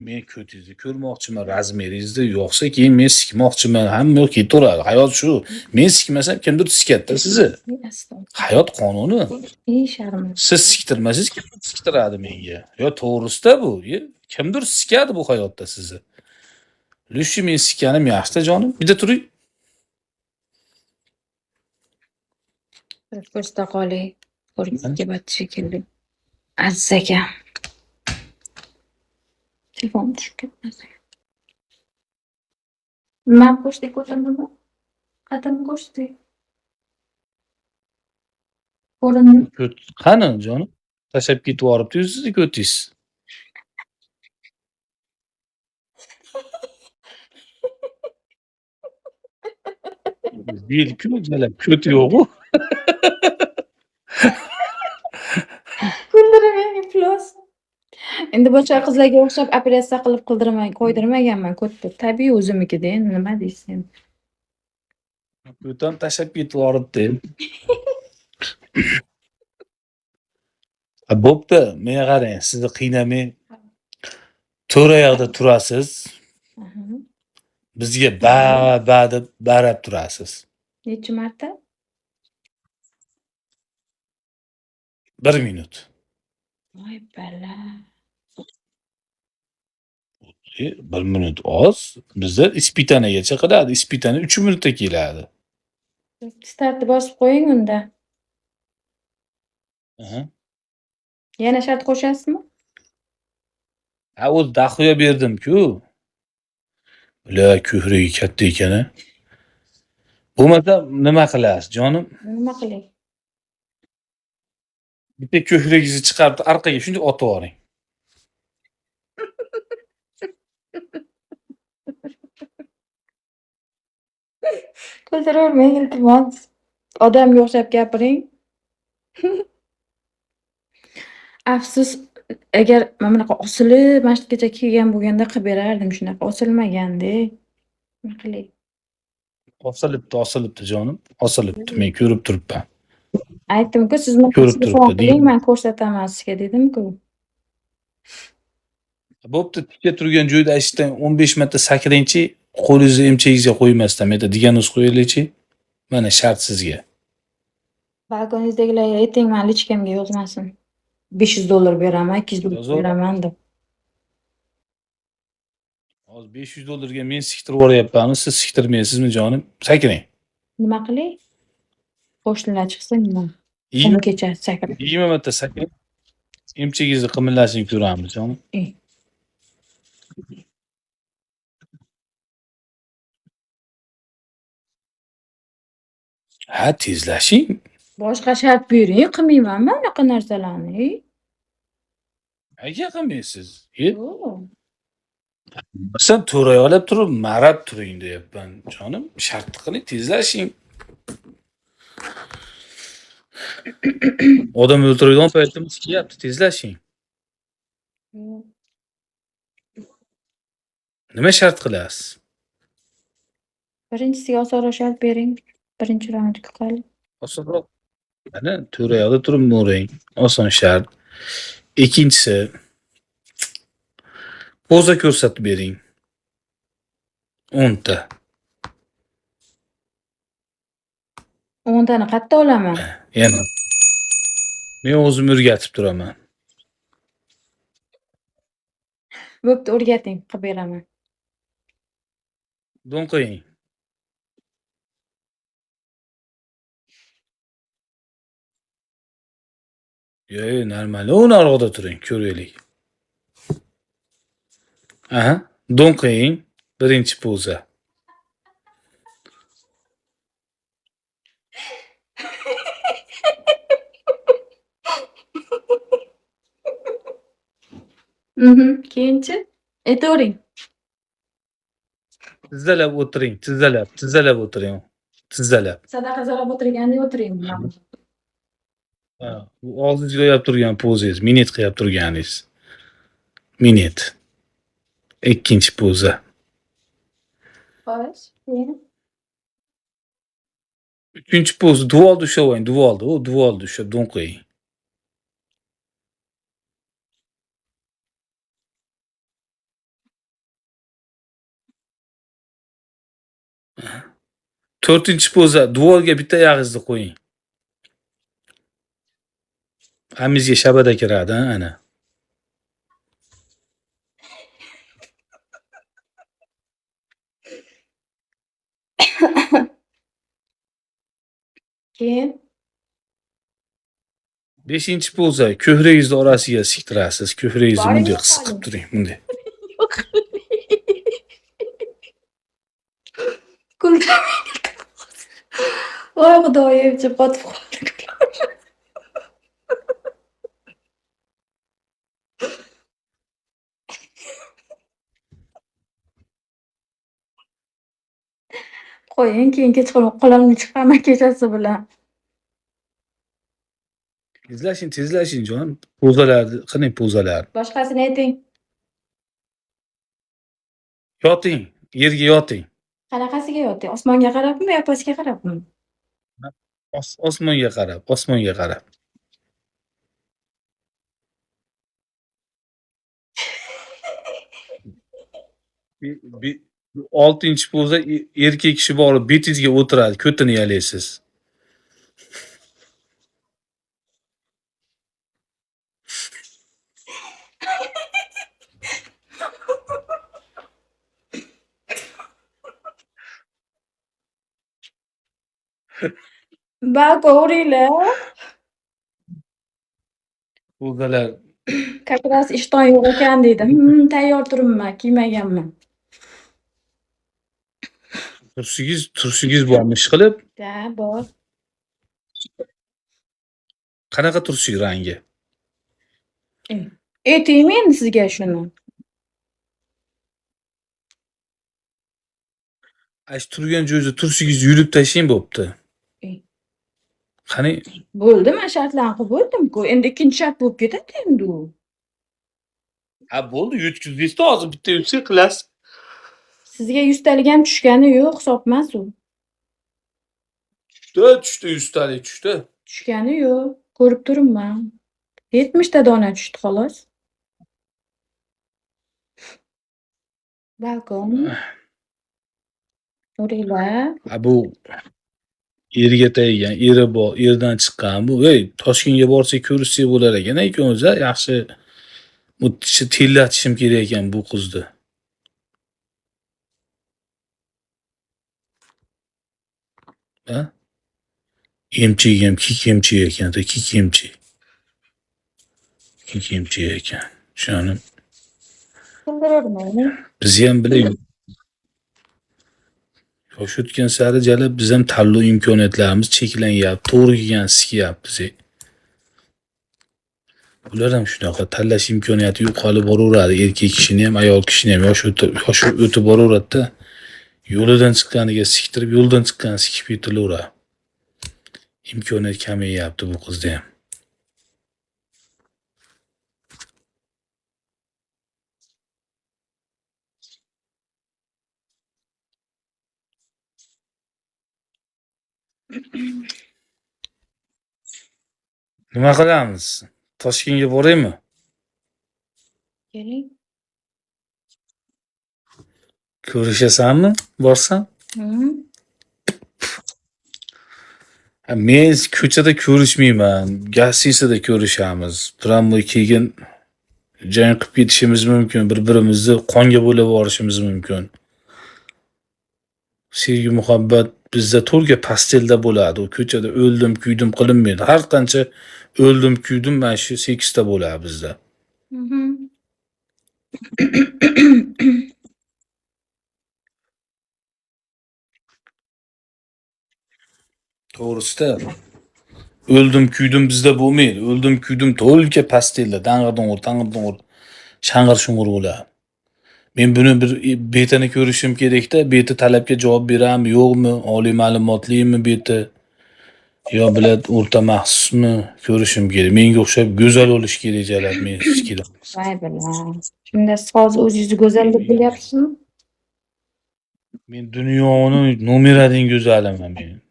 Men ko'tingizni ko'rmoqchiman, razmeringizni, yo'qsa keyin men sikmoqchiman. Hamma ketaveradi. Hayot shu. Men sikmasam kimdir sikyapti sizni. Hayot qonuni. Sharmanda. Siz siktirmasangiz kimdir siktiradi menga. Yo to'g'risida bu. Kimdir sikadi bu hayotda sizni. Lushi men sikkanim yaxshi-da jonim. Bitta turing. Ko'rsata qolay. Ko'rgizga batish shekilli. Aziz aka. Telefon tushib ketmasa. Nima ko'rsatdik o'tirdim? Qadam ko'rsatdik. Ko'rindi. Qani jonim? Tashlab ketib yuboribdi sizni ko'tingiz. Yelku jalab ko'ti yo'q-ku. Kuldiramang iflos. Endi boshqa qizlarga o'xshab operatsiya qilib qo'ydirmaganman ko'tni. Tabiiy o'zimnikida endi nima deysan? Ko'tam tashlab ketib yuboribdi. Bo'pti, menga qarang, sizni qiynamay. To'ra yoqda turasiz. Bizga ba deb barab turasiz. Necha marta? 1 minut. Voy bala. 1 minut oz. Bizda ispitanaga qiladi. Ispitana 3 minutda keladi. Startni bosib qo'ying unda. Aha. Yana shart qo'shasizmi? Ha, o'z daxuya berdim-ku. Bular ko'hragi katta ekan. Bo'lmasa nima qilasiz, jonim? Nima qilay? Bitta ko'hragingizni chiqarib orqaga shunday otib yuboring. Kuldirmang iltimos. Odamga o'xshab gapiring. Afsus, agar mana bunaqa osilib masjidgacha kelgan bo'lganda qilib berardim, shunaqa osilmaganda. Nima qilay? Osilibdi jonim. Osilibdi. Men ko'rib turibman. Aytdim-ku, siz telefon qiling, men ko'rsataman sizga dedim-ku. Bo'pti, tikka turgan joyda ashdan 15 marta sakrangchi, qo'lingizni emchagingizga qo'ymasdan, menda diagnoz qo'yaylikchi. Mana shart sizga. Balkoningizdagilarga ayting, men lichkamga yozmasin. $500 beraman, $200 beraman deb. Hozir $500 men siktirib yuboryapman, siz siktirmaysizmi jonim? Sakrang. Nima qilay? Qo'shnilar chiqsa nima? Kun kecha sakrang. 20 marta sakrang. Emchagingizni qimillashini ko'ramiz jonim. Ha, tezlashing. Boshqa shart bering, qilmayman-mi unaqa narsalarni? Nega qilmaysiz? Sen to'ray olib turib, marab turing deyapman, jonim. Shart qiling, tezlashing. Odam o'ltiradigan paytimiz kelyapti, tezlashing. Nima shart qilasiz? Birinchisiga osonroq shart bering. Birinchi raundga qolib. Osonroq. Mana to'ray olib turib mo'rang. Oson shart. Ikkinchisi poza ko'rsatib bering. 10 ta. 10 tani qayerda olaman? Yana. Men o'zim o'rgatib turaman. Bo'pti, o'rgating, qilib beraman. Do'ng qo'ying. Yo'q, normal. Nariroqda turing, ko'raylik. Aha, do'ng qo'ying. Birinchi poza. Keyinchi aytavering. Tizzalab o'tiring, tizzalab o'tiring. Tizzalab. Sadaqa so'rab o'tirganda o'tiring. Ha, bu og'zingizga qo'yib turgan pozangiz, minit qilib turganingiz. Minit. Ikkinchi poza. Xo'sh, Uchinchi poza duvalda ushlayvering, duvalda ushlab do'ng qo'ying. To'rtinchi poza devorga bitta oyog'ingizni qo'ying. Hammangizga shabada kiradi, ana. Keyin 5-chi poza ko'kragingizni orasiga siktirasiz. Ko'kragingizni Boring bunday yo'qoling. siqib turing, bunday. yo'q. Kuldiramang. Voy xudoyim, jim qotib qoldim. Qo'ying, keyin kechqurun qo'limni chiqaraman kechasi bilan. Tezlashing jon. Pozalarni qiling, pozalarni. Boshqasini ayting. Yoting, yerga yoting. Qanaqasiga yotay? Osmonga qarabmi yo pastga qarabmi? Osmonga qarab, osmonga qarab. Bir 6-chi poza erkak kishi borib betingizga o'tiradi, ko'tini yalaysiz. Balki o'ringlar. Pozalar Как раз ishton yo'q ekan deydi. Tayyor turibman, kiymaganman. turishgingiz bormi ishqilib? Da, bor. Qanaqa turishing rangi? Aytaymi endi sizga shuni? Ash turgan joyingizda turishingizni yurib tashlang bo'pti. Qani, Bo'ldi, men shartlarni qilib bo'ldim-ku. Endi ikkinchi shart bo'lib ketadi endi u. ha bo'ldi, yutkizdingizda hozir bitta yutsak qilasiz. Sizga 100 talik ham tushgani yo'q, hisob emas u. Tushdi, 100 talik tushdi. Tushgani yo'q, ko'rib turibman. 70 ta dona tushdi xolos. Balkon. O'ringlar. Ha bu erga teggan, eri bor, erdan chiqqan bu. Ey, Toshkentga borsak ko'rishsak bo'lar ekan ikkovimiz, yaxshi. Bu tellatishim kerak ekan bu qizni. Ha? Emchik ham kik emchik ekan, kik emchik. Kik emchik ekan. Shonim. Tushuntirarman. Biz ham bilaylik. Yosh o'tgan sari jala biz ham tanlov imkoniyatlarimiz cheklanyapti, to'g'ri kelgan sikyapmiz. Ular ham shunaqa tanlash imkoniyati yo'qolib boraveradi. Erkak kishini ham, ayol kishini ham yosh o'tib boraveradi-da. Yo'lidan chiqqaniga siktirib, yo'ldan chiqqani sikib ketilaveradi. Imkoniyat kamayyapti bu qizda ham. Nima qilamiz? Toshkentga boraymi? Keling. Ko'rishasanmi? Borsam? Men ko'chada ko'rishmayman. Gassisida ko'rishamiz. Tramvay keyin jang qilib ketishimiz mumkin. Bir-birimizni qonga bo'lib yuborishimiz mumkin. Sevgi muhabbat bizda to'rga pastelda bo'ladi. U ko'chada o'ldim, kuydim qilinmaydi. Har qancha o'ldim, kuydim mana shu seksda bo'ladi bizda. To'g'risida o'ldim, kuydim bizda bo'lmaydi. O'ldim, kuydim to'lga pastelda, dang'ir-dung'ur, shang'ir-shung'ur bo'ladi. Men buni bir betini ko'rishim kerak-da, beti talabga javob beradimi, yo'qmi, oliy ma'lumotlimi beti yo bilad o'rta maxsusmi ko'rishim kerak. Menga o'xshab go'zal bo'lish kerak jalab men fikrim. Voy bilan. Shunda siz hozir o'zingizni go'zal deb bilyapsizmi? Men dunyoning nomer 1 go'zaliman men.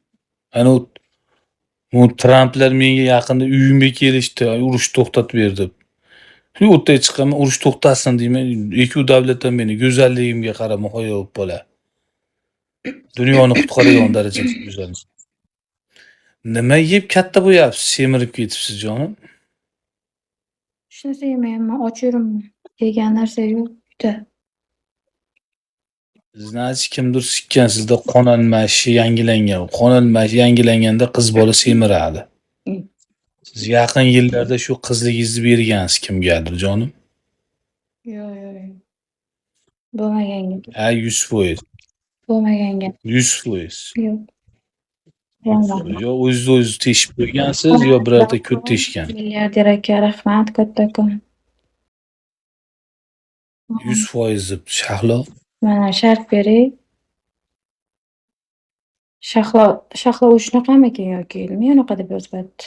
Ana u Tramplar menga yaqinda uyimga kelishdi, urush to'xtatib ber deb. Shu o'rtaga chiqaman, urush to'xtasin deyman. Ikki davlatdan meni go'zalligimga qarab muhayyo bo'lib qoladi. Dunyoni qutqaradigan darajada go'zal. Nima yeb katta bo'lyapsiz, semirib ketibsiz jonim? Hech narsa yemayapman, och yuribman. Yegan narsa yo'q uyda. Значит, kimdir sikkan sizda qon almashishi yangilangan. Qon almashishi yangilanganda qiz bola semiradi. Mm. Siz yaqin yillarda shu qizligingizni bergansiz kimgadir jonim? Yo'q, yo'q, yo'q. Bo'lmagan gap. Ha, 100%. Bo'lmagan gap. 100%. Yo'q. Bo'lmagan. Yo o'zingiz teshib qo'ygansiz, yo birorta ko'p teshgan. Milliarder aka, rahmat kattakon. 100% deb Shahlo. Mana shart bering. Shahlo, Shahlo u shunaqamikin yoki nima unaqa deb yozibdi?